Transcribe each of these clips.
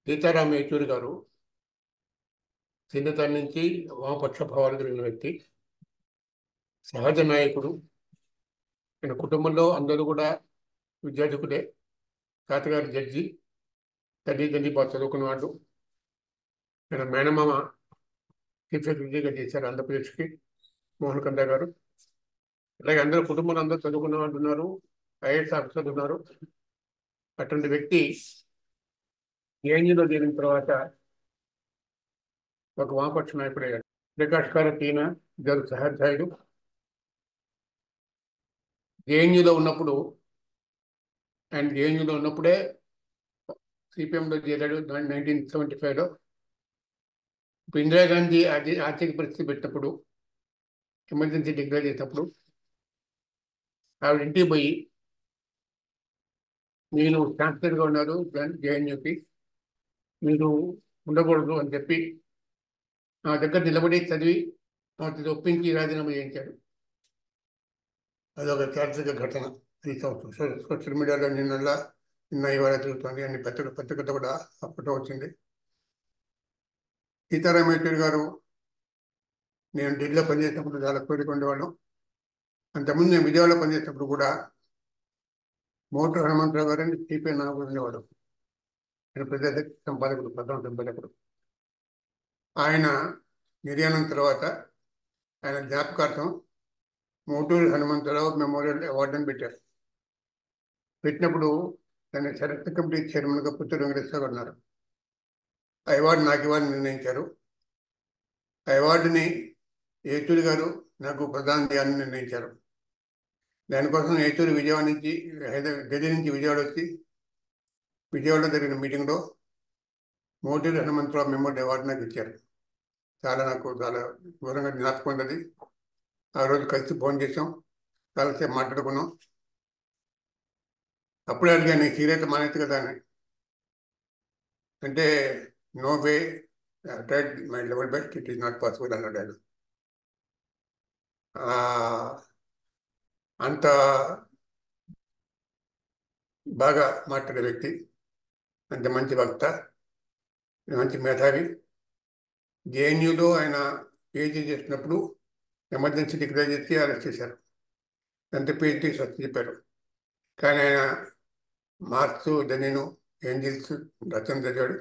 సీతారాం యేచూరి గారు చిన్నతనం నుంచి వామపక్ష భావాలు కలిగిన వ్యక్తి, సహజ నాయకుడు. ఆయన కుటుంబంలో అందరూ కూడా విద్యార్థికులే. తాతగారు జడ్జి, తల్లి బాగా చదువుకున్నవాడు. ఆయన మేనమామ చీఫ్ సెక్రటరీగా చేశారు ఆంధ్రప్రదేశ్కి, మోహన్ కందా గారు. అలాగే అందరూ కుటుంబంలో అందరూ చదువుకున్న వాళ్ళు ఉన్నారు, ఐఏఎస్ ఆఫీసర్లు ఉన్నారు. అటువంటి వ్యక్తి ఏఎన్యూలో చేరిన తర్వాత ఒక వామపక్ష నాయకుడు అయ్యాడు. ప్రకాష్ కారత్ ఈయన ఇద్దరు సహాధ్యాయుడు. జేఎన్యూలో ఉన్నప్పుడు ఆయన జేఎన్యూలో ఉన్నప్పుడే సిపిఎంలో చేరాడు 1975లో. ఇప్పుడు ఇందిరాగాంధీ ఆర్థిక పరిస్థితి పెట్టినప్పుడు, ఎమర్జెన్సీ డిక్లేర్ చేసినప్పుడు ఆవిడ ఇంటికి పోయి, నేను ఛాన్సలర్గా ఉన్నారు జేఎన్యూకి, మీరు ఉండకూడదు అని చెప్పి నా దగ్గర నిలబడి చదివి వాటిని ఒప్పించి రాజీనామా చేయించాడు. అదొక చారిత్రక ఘటన. ఈ సంవత్సరం సోషల్ మీడియాలో నిన్న ఇవాళ తిరుగుతుంది, అన్ని పత్రికతో కూడా ఆ ఫోటో వచ్చింది. సీతారాం యేచూరి గారు నేను ఢిల్లీలో పనిచేసినప్పుడు చాలా కోరిక ఉండేవాళ్ళం. అంతకుముందు నేను విజయవాడలో పనిచేసినప్పుడు కూడా మోటు హనుమంతరావు గారు అని సిపిఐ నాయకుడు ఉండేవాడు. ఆయన ప్రదేశ సంపాదకుడు, ప్రధాన సంపాదకుడు. ఆయన నిర్యాణం తర్వాత ఆయన జ్ఞాపకార్థం మోటూరు హనుమంతరావు మెమోరియల్ అవార్డుని పెట్టారు. పెట్టినప్పుడు దాన్ని సెలెక్ట్ కమిటీ చైర్మన్గా పుత్తూరు వెంకటేశ్వర గారు ఉన్నారు. ఆ అవార్డు నాకు ఇవ్వాలని నిర్ణయించారు. ఆ అవార్డుని యేచూరి గారు నాకు ప్రదానం చేయాలని నిర్ణయించారు. దానికోసం యేచూరి విజయవాడ నుంచి ఢిల్లీ నుంచి విజయవాడ వచ్చి, విజయవాడలో జరిగిన మీటింగ్లో మోటూరు హనుమంతరావు మెమోరియల్ అవార్డు నాకు ఇచ్చారు. నాకు చాలా దూరంగా జ్ఞాపకం ఉన్నది. ఆ రోజు కలిసి ఫోన్ చేసాం, చాలాసేపు మాట్లాడుకున్నాం. అప్పుడే అడిగాను, నీ సిగరెట్ మానేది కదా అని. అంటే no way, tried my level best, it is not possible అన్నాడు ఆయన. అంత బాగా మాట్లాడే వ్యక్తి, అంత మంచి వక్త, మంచి మేధావి. జేఎన్యూలో ఆయన పిహెచ్డీ చేసినప్పుడు ఎమర్జెన్సీ డిక్లేర్ చేసి అరెస్ట్ చేశారు. అంతే పిహెచ్డీ స్వచ్ఛ చెప్పారు. కానీ ఆయన మార్క్స్, లెనిన్, ఏంజిల్స్ రచన చదివాడు.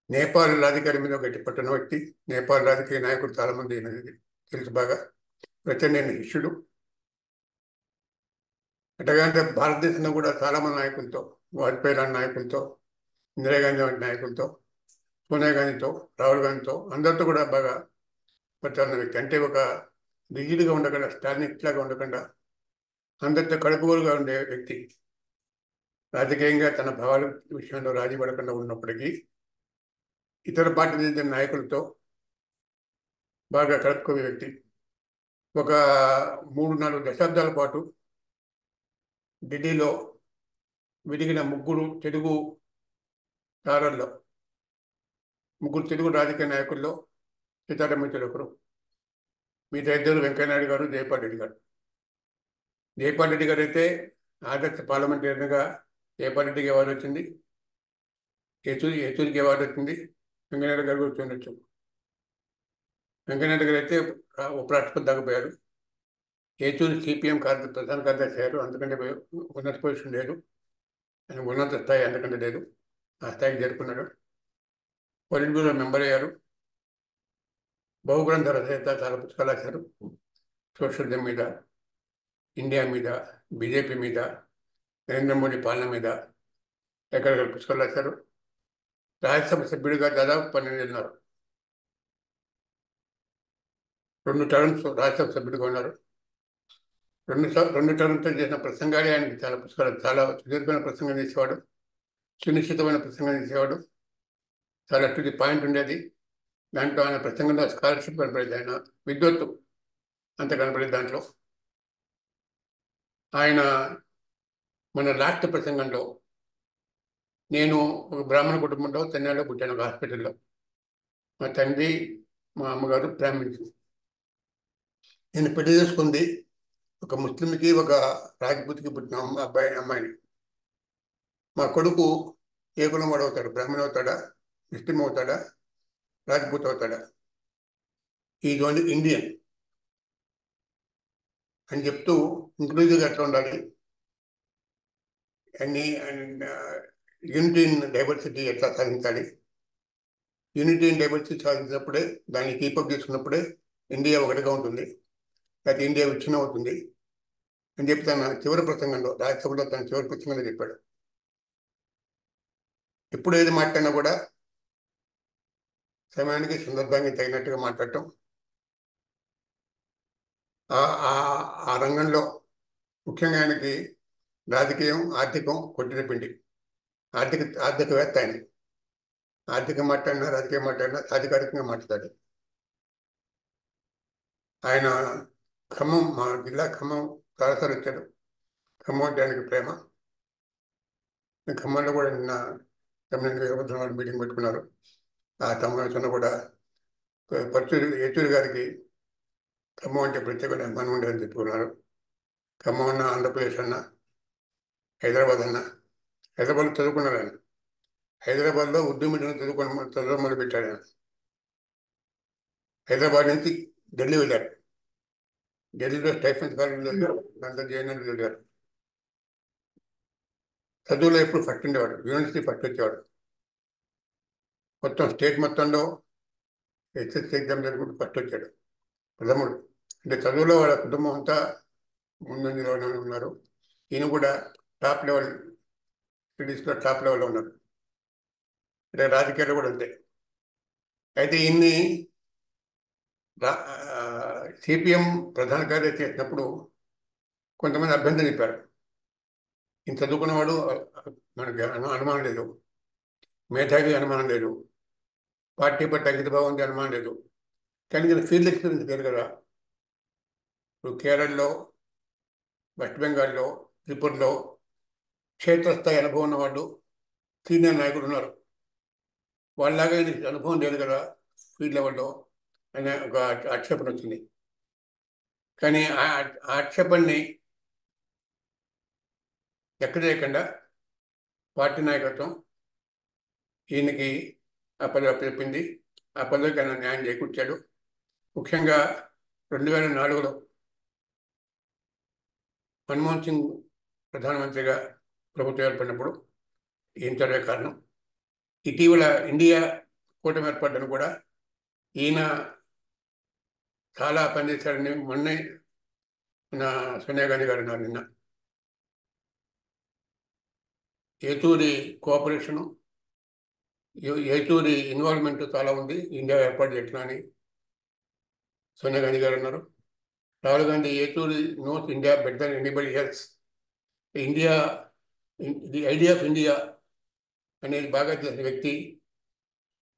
నేపాల్ రాజకీయాల మీద గట్టి పట్టిన వ్యక్తి. నేపాల్ రాజకీయ నాయకుడు చాలామంది తెలుసు బాగా. ప్రచండ శిష్యుడు. అట్లాగంటే భారతదేశంలో కూడా చాలామంది నాయకులతో, వాజ్పేయి లాంటి నాయకులతో, ఇందిరాగాంధీ వంటి నాయకులతో, సోనియా గాంధీతో, రాహుల్ గాంధీతో, అందరితో కూడా బాగా పరిచయం వ్యక్తి. అంటే ఒక రిజిడ్గా ఉండకుండా, స్టాలినిస్ట్ లాగా ఉండకుండా అందరితో కడుపుగోలుగా ఉండే వ్యక్తి. రాజకీయంగా తన భావాల విషయంలో రాజీ పడకుండా ఉన్నప్పటికీ ఇతర పార్టీల చెందిన నాయకులతో బాగా కలుపుకునే వ్యక్తి. ఒక 3-4 దశాబ్దాల పాటు ఢిల్లీలో వెలిగిన ముగ్గురు తెలుగు తారల్లో, ముగ్గురు తెలుగు రాజకీయ నాయకుల్లో సీతారాం యేచూరి ఒకరు. మిగతా ఇద్దరు వెంకయ్యనాయుడు గారు, జయపాల్ రెడ్డి గారు. జయపాల్ రెడ్డి గారు అయితే ఆదర్శ పార్లమెంటరీగా జయపాల్ రెడ్డికి అవార్డు వచ్చింది, యేచూరికి అవార్డు వచ్చింది, వెంకయ్యనాయుడు గారు కూడా ఉండొచ్చు. వెంకయ్యనాయుడు గారు అయితే ఉపరాష్ట్రపతి దాకా పోయారు. యేచూరి సిపిఎం ప్రధాన కార్యదర్శి అయ్యారు. అందుకంటే ఉన్నత పొజిషన్ లేదు, ఆయన ఉన్నత స్థాయి అందుకంటే లేదు, ఆ స్థాయికి చేరుకున్నాడు. పొలిట్ బ్యూరో మెంబర్ అయ్యారు. బహుగ్రంథ రచయిత, చాలా పుస్తకాలు రాశారు. సోషలిజం మీద, ఇండియా మీద, బీజేపీ మీద, నరేంద్ర మోడీ పాలన మీద రకరకాల పుస్తకాలు రాశారు. రాజ్యసభ సభ్యుడిగా దాదాపు 12 ఏళ్ళున్నారు. 2 టర్మ్స్ రాజ్యసభ సభ్యుడిగా ఉన్నారు. 2 టర్మ్స్తో చేసిన ప్రసంగాలే ఆయనకి చాలా పుస్తకాలు, చాలా సుదీర్ఘమైన ప్రసంగం చేసేవాడు, సునిశ్చితమైన ప్రసంగం చేసేవాడు, చాలా టు ది పాయింట్ ఉండేది. దాంట్లో ఆయన ప్రసంగంలో స్కాలర్షిప్ కనపడేది, ఆయన విద్వత్తు అంత కనపడేది దాంట్లో. ఆయన మన లాస్ట్ ప్రసంగంలో, నేను ఒక బ్రాహ్మణ కుటుంబంలో చెన్నైలో పుట్టాను, ఒక హాస్పిటల్లో. మా తండ్రి, మా అమ్మగారు బ్రాహ్మణ్స్. నేను పెళ్లి చేసుకుంది ఒక ముస్లింకి, ఒక రాజ్పూత్కి పుట్టిన అమ్మాయిని. మా కొడుకు ఏ కులం వాడు అవుతాడు? బ్రాహ్మణ అవుతాడా, ముస్లిం అవుతాడా, రాజ్పూత్ అవుతాడా? ఈజ్ ఓన్లీ ఇండియన్ అని చెప్తూ ఇంక్లూజివ్గా ఎట్లా ఉండాలి, అన్ని యూనిటీ ఇన్ డైవర్సిటీ ఎట్లా సాధించాలి, యూనిటీ ఇన్ డైవర్సిటీ సాధించినప్పుడే, దాన్ని కీపప్ చేసుకున్నప్పుడే ఇండియా ఒకటిగా ఉంటుంది, లేకపోతే ఇండియా విచ్ఛిన్నం అవుతుంది అని చెప్పి తన చివరి ప్రసంగంలో, రాజ్యసభలో తన చివరి ప్రసంగంలో చెప్పాడు. ఎప్పుడు ఏది మాట్లాడినా కూడా సమయానికి సందర్భానికి తగినట్టుగా మాట్లాడటం, ఆ రంగంలో ముఖ్యంగా ఆయనకి రాజకీయం, ఆర్థికం కొట్టిన పిండి. ఆర్థికవేత్త ఆయన. ఆర్థికం మాట్లాడినా, రాజకీయం మాట్లాడినా అధికారికంగా మాట్లాడాడు. ఆయన ఖమ్మం, మా జిల్లా ఖమ్మం చాలాసార్లు వచ్చాడు. ఖమ్మం అంటే ఆయనకి ప్రేమ. ఖమ్మంలో కూడా నిన్న తమిళ వీరభద్రం మీటింగ్ పెట్టుకున్నారు. ఆ సమావేశంలో కూడా యేచూరి గారికి ఖమ్మం అంటే ప్రత్యేకమైన అభిమానం ఉండేదని చెప్పుకున్నారు. ఖమ్మం అన్న, ఆంధ్రప్రదేశ్ అన్న, హైదరాబాద్ అన్న. హైదరాబాద్లో చదువుకున్నారు ఆయన. హైదరాబాద్లో ఉర్దూ మీడియం చదవడం మొదలుపెట్టాడు ఆయన. హైదరాబాద్ నుంచి ఢిల్లీ వెళ్ళారు. ఢిల్లీలో స్టైఫెన్స్ కాలేజీలో వెళ్ళారు, దాంట్లో జేఎన్ఎల్ వెళ్ళారు. చదువులో ఎప్పుడు ఫస్ట్ ఉండేవాడు, యూనివర్సిటీ ఫస్ట్ వచ్చేవాడు. మొత్తం స్టేట్ మొత్తంలో ఎస్ఎస్సీ ఎగ్జామ్ జరుగుతూ ఫస్ట్ వచ్చాడు, ప్రథముడు. అంటే చదువులో వాళ్ళ కుటుంబం అంతా ముందంజలోనే ఉన్నారు. ఈయన కూడా టాప్ లెవెల్ స్టడీస్లో టాప్ లెవెల్లో ఉన్నారు. అంటే రాజకీయాలు కూడా అంతే. అయితే ఇన్ని సిపిఎం ప్రధాన కార్యదర్శి చేసినప్పుడు కొంతమంది అభ్యంతరం చెప్పారు. ఇంత చదువుకున్నవాడు, మనకి అనుమానం లేదు, మేధావి అనుమానం లేదు, పార్టీ పట్ల అంకిత భావం ఉంది అనుమానం లేదు, కానీ ఇది ఫీల్డ్ ఎక్స్పీరియన్స్ లేదు కదా. ఇప్పుడు కేరళలో, వెస్ట్ బెంగాల్లో, త్రిపురలో క్షేత్రస్థాయి అనుభవం ఉన్నవాళ్ళు సీనియర్ నాయకులు ఉన్నారు. వాళ్ళలాగా ఇది అనుభవం లేదు కదా ఫీల్డ్ లెవెల్లో అనే ఒక ఆక్షేపణ వచ్చింది. కానీ ఆ ఆక్షేపణని లెక్క చేయకుండా పార్టీ నాయకత్వం ఈయనకి ఆ పదవి అప్పచెప్పింది. ఆ పదవికి ఆయన న్యాయం చేకూర్చాడు. ముఖ్యంగా 2004లో మన్మోహన్ సింగ్ ప్రధానమంత్రిగా ప్రభుత్వం ఏర్పడినప్పుడు ఈయన చదివే కారణం. ఇటీవల ఇండియా కూటమి ఏర్పడ్డను కూడా ఈయన చాలా పనిచేశారని మొన్నే నా సోనియా గాంధీ గారు అన్నారు నిన్న. ఏచూరి కోఆపరేషను, ఏచూరి ఇన్వాల్వ్మెంట్ చాలా ఉంది ఇండియా ఏర్పాటు చేయడం అని సోనియా గాంధీ గారు అన్నారు. Rahul Gandhi, Yechury knows India better than anybody else. India, the idea of India అనేది బాగా తెలిసిన వ్యక్తి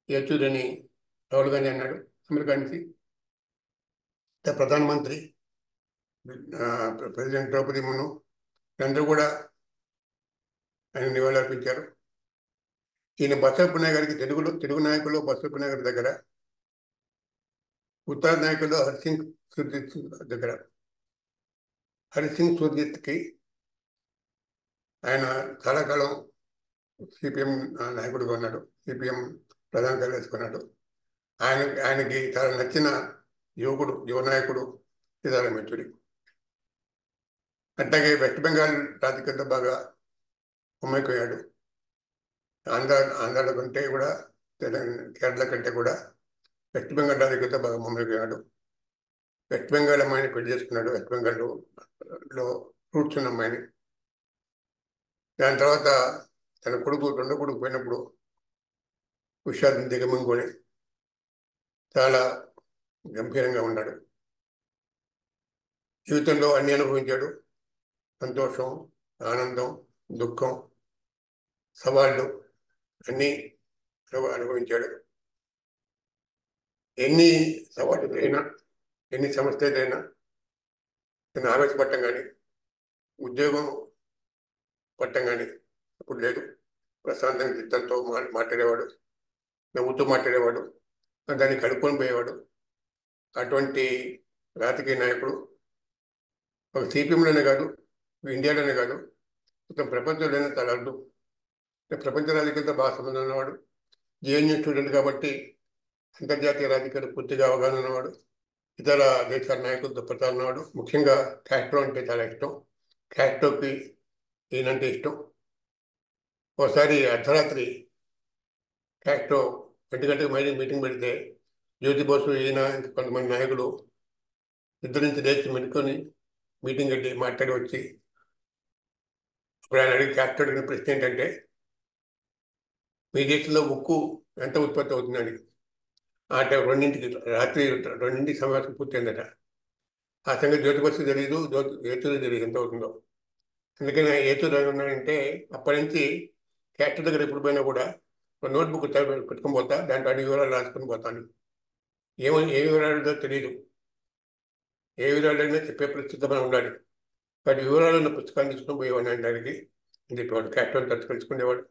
ఏచూరి అని రాహుల్ గాంధీ అన్నాడు. అమెరికా నుంచి ప్రధానమంత్రి, ప్రెసిడెంట్ ద్రౌపది ముర్ము అందరూ కూడా ఆయన నివాళులర్పించారు. ఈయన బసవపున్నయ్య గారికి తెలుగు నాయకులు బసవపున్నయ్య గారి దగ్గర, ఉత్తర నాయకులు హరిసింగ్ సుర్జిత్ దగ్గర. హరిసింగ్ సుర్జిత్కి ఆయన చాలా కాలం సిపిఎం నాయకుడిగా ఉన్నాడు, సిపిఎం ప్రధాన కార్యదర్శి ఉన్నాడు. ఆయనకి చాలా నచ్చిన యువ నాయకుడు సీతారాం యేచూరి. అట్లాగే వెస్ట్ బెంగాల్ రాజకీయాల్లో బాగా ఉమ్మైపోయాడు. ఆంధ్ర కంటే కూడా, కేరళ కంటే కూడా వెస్ట్ బెంగాల్ రాజకీయాలతో బాగా ఉమ్మైపోయాడు. వెస్ట్ బెంగాల్ అమ్మాయిని పెళ్లి చేసుకున్నాడు, వెస్ట్ బెంగాల్లో రూట్స్ ఉన్న అమ్మాయిని. దాని తర్వాత తన రెండో కొడుకు పోయినప్పుడు విషాదం దిగమింగుని చాలా గంభీరంగా ఉన్నాడు. జీవితంలో అన్ని అనుభవించాడు. సంతోషం, ఆనందం, దుఃఖం, సవాళ్ళు అన్నీ అనుభవించాడు. ఎన్ని సవాళ్ళు అయినా, ఎన్ని సమస్యలు అయినా నేను ఆవేశపడటం కానీ, ఉద్యోగం పట్టం కానీ అప్పుడు లేదు. ప్రశాంతంగా చిత్తంతో మాట్లాడేవాడు, నవ్వుతూ మాట్లాడేవాడు, దాన్ని కలుపుకొని పోయేవాడు. అటువంటి రాజకీయ నాయకుడు ఒక సిపిఎంలోనే కాదు, ఇండియాలోనే కాదు, మొత్తం ప్రపంచంలోనే చాలా అడ్డు. ప్రపంచ రాజకీయాలతో బాగా సంబంధం ఉన్నవాడు. జేఎన్యూ స్టూడెంట్ కాబట్టి అంతర్జాతీయ రాజకీయాలు పూర్తిగా అవగాహన ఉన్నవాడు. ఇతర దేశాల నాయకులతో ప్రచారం ఉన్నవాడు. ముఖ్యంగా క్యాస్ట్రో అంటే చాలా ఇష్టం. క్యాస్ట్రోకి ఈయనంటే ఇష్టం. ఒకసారి అర్ధరాత్రి క్యాస్ట్రో 2 గంటలకు మళ్ళీ మీటింగ్ పెడితే జ్యోతి బోసు ఈయన కొంతమంది నాయకులు నిద్ర నుంచి లేచి మెడుకొని మీటింగ్ పెట్టి మాట్లాడి వచ్చి అప్పుడు ఆయన అడిగి క్యాస్ట్రో అడిగిన ప్రశ్న ఏంటంటే, మీ దేశంలో ఉక్కు ఎంత ఉత్పత్తి అవుతుందని. అంటే రాత్రి 2ంటికి సమావేశం పూర్తయిందట. ఆ సంగతి జ్యోతి బస్సు తెలియదు, ఏతూరు తెలియదు ఎంత అవుతుందో. అందుకని ఏతూరు ఉన్నాడంటే అప్పటి నుంచి క్యాస్ట్రో దగ్గర ఎప్పుడు పోయినా కూడా ఒక నోట్బుక్ పెట్టుకుని పోతా, దాంట్లో అన్ని వివరాలు రాసుకొని పోతాను. ఏ వివరాలు తెలియదు. ఏ వివరాలైనా చెప్పే పరిస్థితి మనం ఉండాలి. వాటి వివరాలు ఉన్న పుస్తకాన్ని తీసుకుని పోయేవాడిని ఆయన దగ్గరికి అని చెప్పేవాడు. క్యాస్ట్రోని తలుచుకునేవాడు.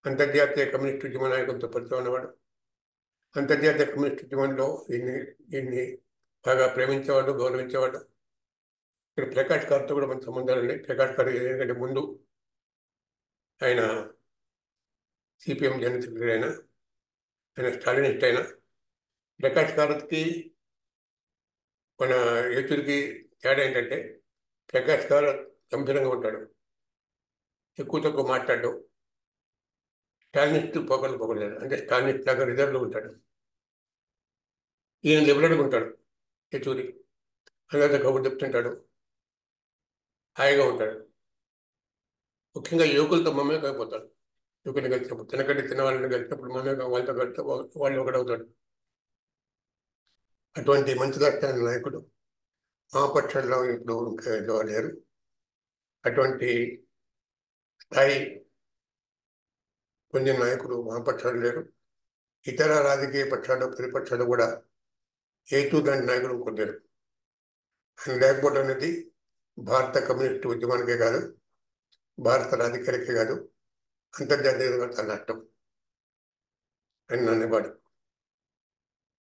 అంతర్జాతీయ కమ్యూనిస్ట్ ఉద్యమ నాయకులతో పరిచయం ఉన్నవాడు. అంతర్జాతీయ కమ్యూనిస్ట్ ఉద్యమంలో ఈయన్ని బాగా ప్రేమించేవాడు, గౌరవించేవాడు. ఇక్కడ ప్రకాష్ గారితో కూడా మంచి సంబంధాలు ఉన్నాయి. ప్రకాష్ గారు ఎందుకంటే ముందు ఆయన సిపిఎం జనరల్ సెక్రటరీ ఆయన స్టాలినిస్ట్ అయినా. ప్రకాష్ గారికి మన ఏతుడికి తేడా ఏంటంటే ప్రకాష్ గారు గంభీరంగా ఉంటాడు, ఎక్కువ తక్కువ మాట్లాడు. స్టాలినిస్ట్ పొగలేదు, అంటే స్టాలినిస్ట్ లాగా రిజర్వ్లో ఉంటాడు. ఈయన లిబరల్గా ఉంటాడు ఏతూరి. అందరితో కబుర్లు చెప్తుంటాడు, హాయిగా ఉంటాడు. ముఖ్యంగా యువకులతో మమేకం అయిపోతాడు. యువకుని కలిసినప్పుడు, తినకంటే చిన్నవాళ్ళని కలిసినప్పుడు మమేకం వాళ్ళతో కలిస్తే వాళ్ళు ఒకడవుతాడు. అటువంటి మంచి లక్షణ నాయకుడు వామపక్షంలో ఇప్పుడు ఇంకా లేరు. అటువంటి స్థాయి పొందిన నాయకులు వామపక్షాలు లేరు. ఇతర రాజకీయ పక్షాలు, ప్రతిపక్షాలు కూడా ఏతూరు లాంటి నాయకులు పొందారు. ఆయన లేకపోవడం అనేది భారత కమ్యూనిస్ట్ ఉద్యమానికే కాదు, భారత రాజకీయాలకే కాదు, అంతర్జాతీయంగా చాలా నష్టం అని నన్నేవాడు.